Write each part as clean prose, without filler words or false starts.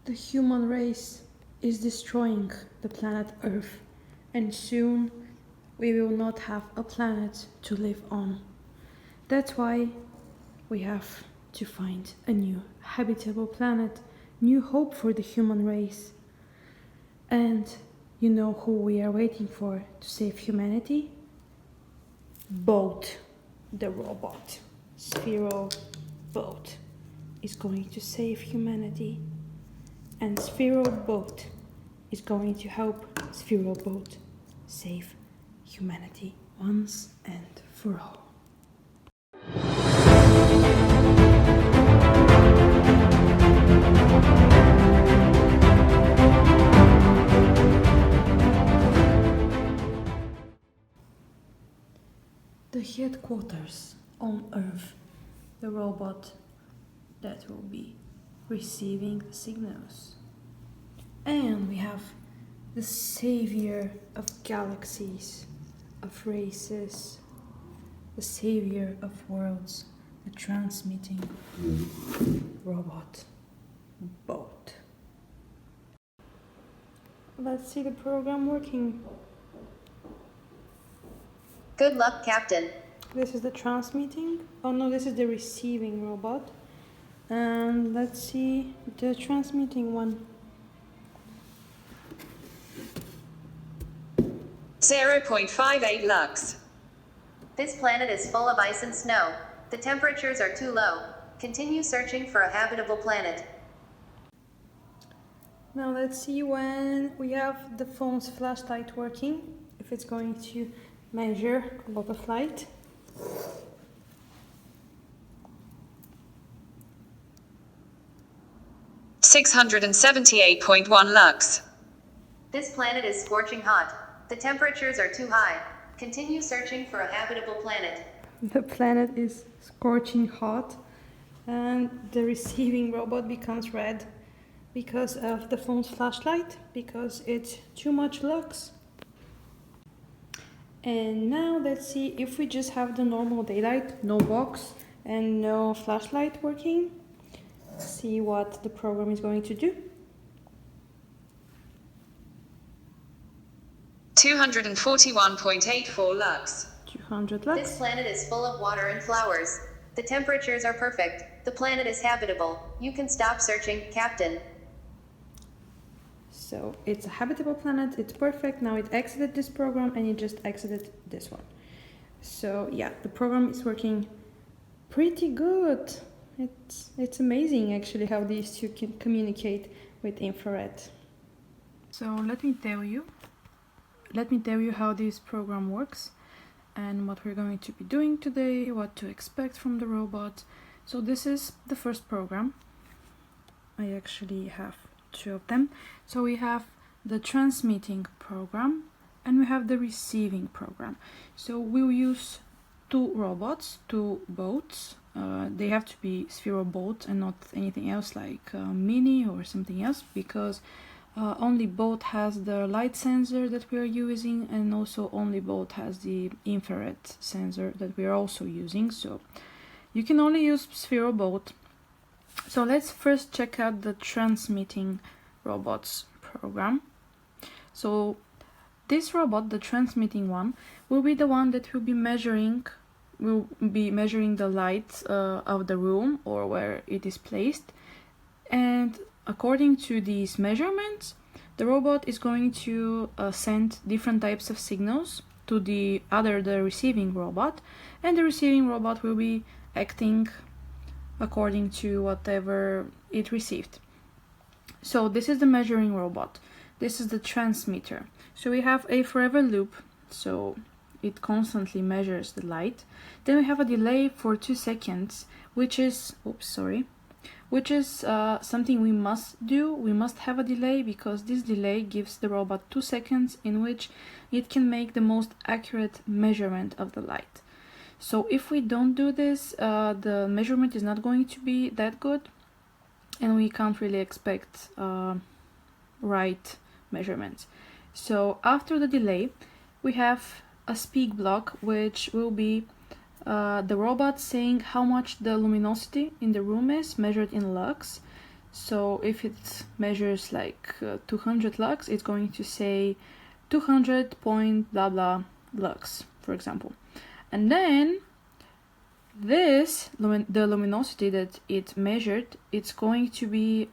The human race is destroying the planet Earth, and soon we will not have a planet to live on. That's why we have to find a new habitable planet, new hope for the human race. And you know who we are waiting for to save humanity? Bolt, the robot. Sphero Bolt is going to save humanity. And Sphero Bolt is going to help Sphero Bolt save humanity once and for all. The headquarters on Earth, the robot that will be receiving the signals. And we have the savior of galaxies, of races, the savior of worlds, the transmitting robot, Bolt. Let's see the program working. Good luck, Captain. This is the transmitting. Oh no, this is the receiving robot. And let's see the transmitting one. 0.58 lux. This planet is full of ice and snow. The temperatures are too low. Continue searching for a habitable planet. Now let's see when we have the phone's flashlight working, if it's going to measure a lot of light. .1 lux. This planet is scorching hot. The temperatures are too high. Continue searching for a habitable planet. The planet is scorching hot and the receiving robot becomes red because of the phone's flashlight, because it's too much lux. And now let's see if we just have the normal daylight, no box and no flashlight working. See what the program is going to do. 241.84 lux. 200 lux. This planet is full of water and flowers. The temperatures are perfect. The planet is habitable. You can stop searching, Captain. So it's a habitable planet, it's perfect. Now it exited this program and it just exited this one. So yeah, the program is working pretty good. It's amazing actually how these two can communicate with infrared. So let me tell you how this program works and what we're going to be doing today, what to expect from the robot. So this is the first program. I actually have two of them. So we have the transmitting program and we have the receiving program. So we'll use two robots, two bolts. They have to be Sphero Bolt and not anything else like Mini or something else, because only Bolt has the light sensor that we are using, and also only Bolt has the infrared sensor that we are also using. So you can only use Sphero Bolt. So let's first check out the transmitting robots program. So this robot, the transmitting one, will be the one that will be measuring the light of the room or where it is placed, and according to these measurements the robot is going to send different types of signals to the receiving robot, and the receiving robot will be acting according to whatever it received. So this is the measuring robot, this is the transmitter. So we have a forever loop, so it constantly measures the light. Then we have a delay for 2 seconds, which is something we must do. We must have a delay because this delay gives the robot 2 seconds in which it can make the most accurate measurement of the light. So if we don't do this, the measurement is not going to be that good, and we can't really expect right measurements. So after the delay, we have a speak block, which will be the robot saying how much the luminosity in the room is measured in lux. So if it measures like 200 lux, it's going to say 200 point blah blah lux, for example. And then this, the luminosity that it measured, it's going to be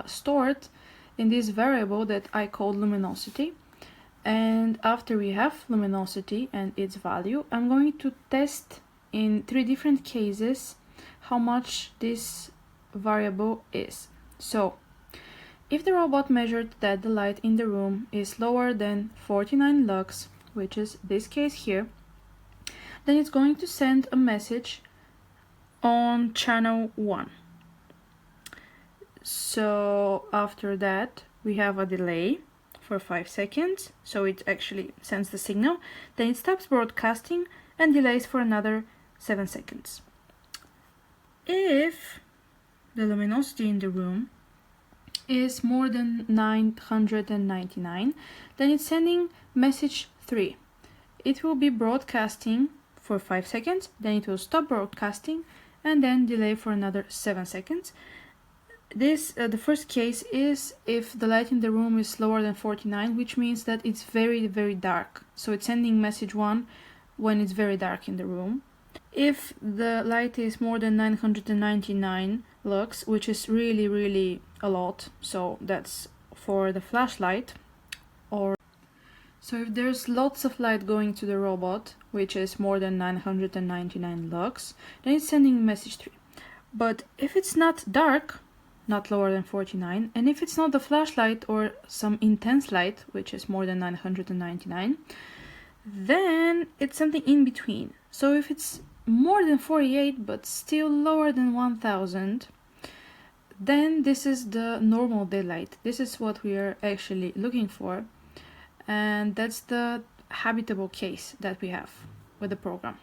stored in this variable that I called luminosity. And after we have luminosity and its value, I'm going to test in 3 different cases how much this variable is. So if the robot measured that the light in the room is lower than 49 lux, which is this case here, then it's going to send a message on channel 1. So after that we have a delay for 5 seconds, so it actually sends the signal, then it stops broadcasting and delays for another 7 seconds. If the luminosity in the room is more than 999, then it's sending message 3. It will be broadcasting for 5 seconds, then it will stop broadcasting and then delay for another 7 seconds. This the first case is if the light in the room is lower than 49, which means that it's very dark. So it's sending message 1 when it's very dark in the room. If the light is more than 999 lux, which is really a lot, so that's for the flashlight, or so if there's lots of light going to the robot, which is more than 999 lux, then it's sending message 3. But if it's not dark, not lower than 49, and if it's not the flashlight or some intense light, which is more than 999, then it's something in between. So if it's more than 48 but still lower than 1000, then this is the normal daylight. This is what we are actually looking for, and that's the habitable case that we have with the program.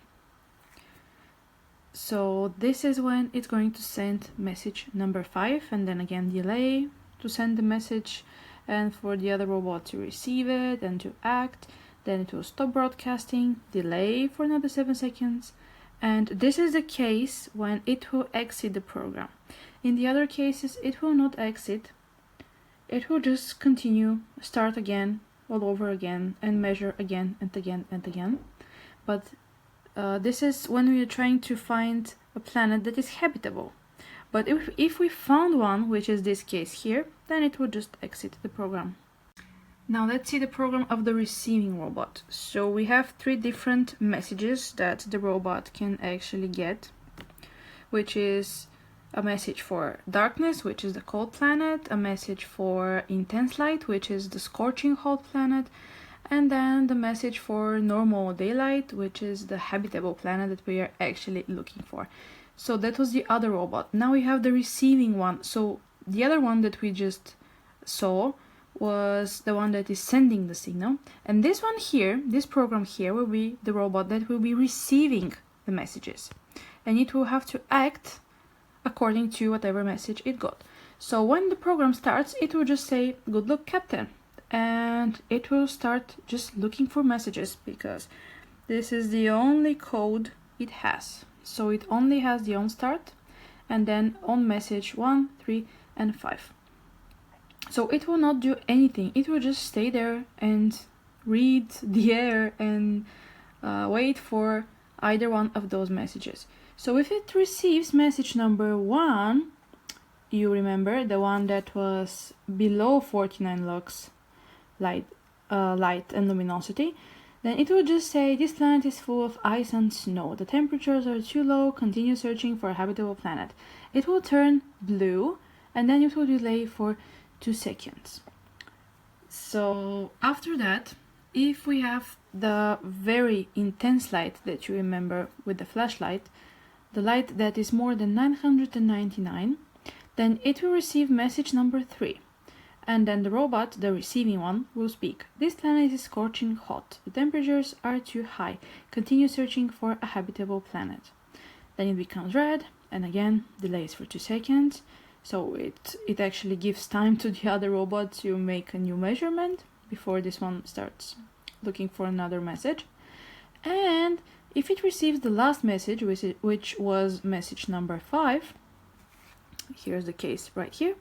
So this is when it's going to send message number 5, and then again delay to send the message, and for the other robot to receive it and to act. Then it will stop broadcasting, delay for another 7 seconds, and this is the case when it will exit the program. In the other cases it will not exit, it will just continue, start again, all over again, and measure again and again and again. But this is when we are trying to find a planet that is habitable. But if we found one, which is this case here, then it would just exit the program. Now let's see the program of the receiving robot. So we have 3 different messages that the robot can actually get, which is a message for darkness, which is the cold planet, a message for intense light, which is the scorching hot planet, and then the message for normal daylight, which is the habitable planet that we are actually looking for. So that was the other robot. Now we have the receiving one. So the other one that we just saw was the one that is sending the signal, and this one here, this program here, will be the robot that will be receiving the messages, and it will have to act according to whatever message it got. So when the program starts, it will just say good luck captain, and it will start just looking for messages, because this is the only code it has. So it only has the on start and then on message 1, 3 and 5. So it will not do anything, it will just stay there and read the air and wait for either one of those messages. So if it receives message number 1, you remember the one that was below 49 lux light and luminosity, then it will just say this planet is full of ice and snow, the temperatures are too low, continue searching for a habitable planet. It will turn blue and then it will delay for 2 seconds. So after that, if we have the very intense light that you remember with the flashlight, the light that is more than 999, then it will receive message number 3. And then the robot, the receiving one, will speak. This planet is scorching hot. The temperatures are too high. Continue searching for a habitable planet. Then it becomes red, and again, delays for 2 seconds. So it actually gives time to the other robot to make a new measurement before this one starts looking for another message. And if it receives the last message, which was message number 5, here's the case right here,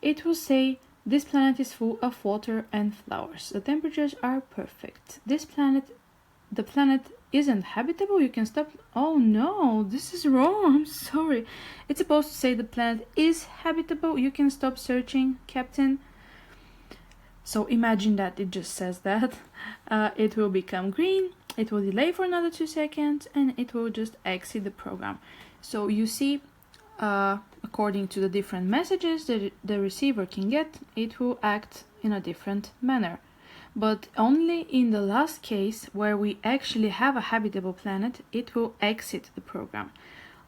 it will say this planet is full of water and flowers. The temperatures are perfect. The planet isn't habitable. You can stop. Oh no, this is wrong. I'm sorry. It's supposed to say the planet is habitable. You can stop searching, Captain. So imagine that it just says that. It will become green. It will delay for another 2 seconds, and it will just exit the program. So you see, according to the different messages that the receiver can get, it will act in a different manner. But only in the last case, where we actually have a habitable planet, it will exit the program.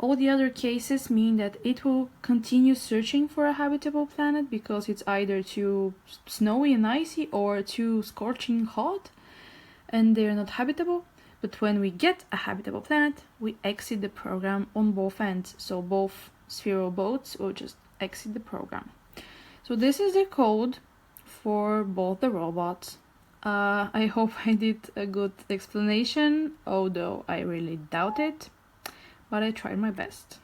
All the other cases mean that it will continue searching for a habitable planet because it's either too snowy and icy or too scorching hot and they're not habitable. But when we get a habitable planet, we exit the program on both ends. So both Sphero Bolts will just exit the program. So this is the code for both the robots. I hope I did a good explanation, although I really doubt it, but I tried my best.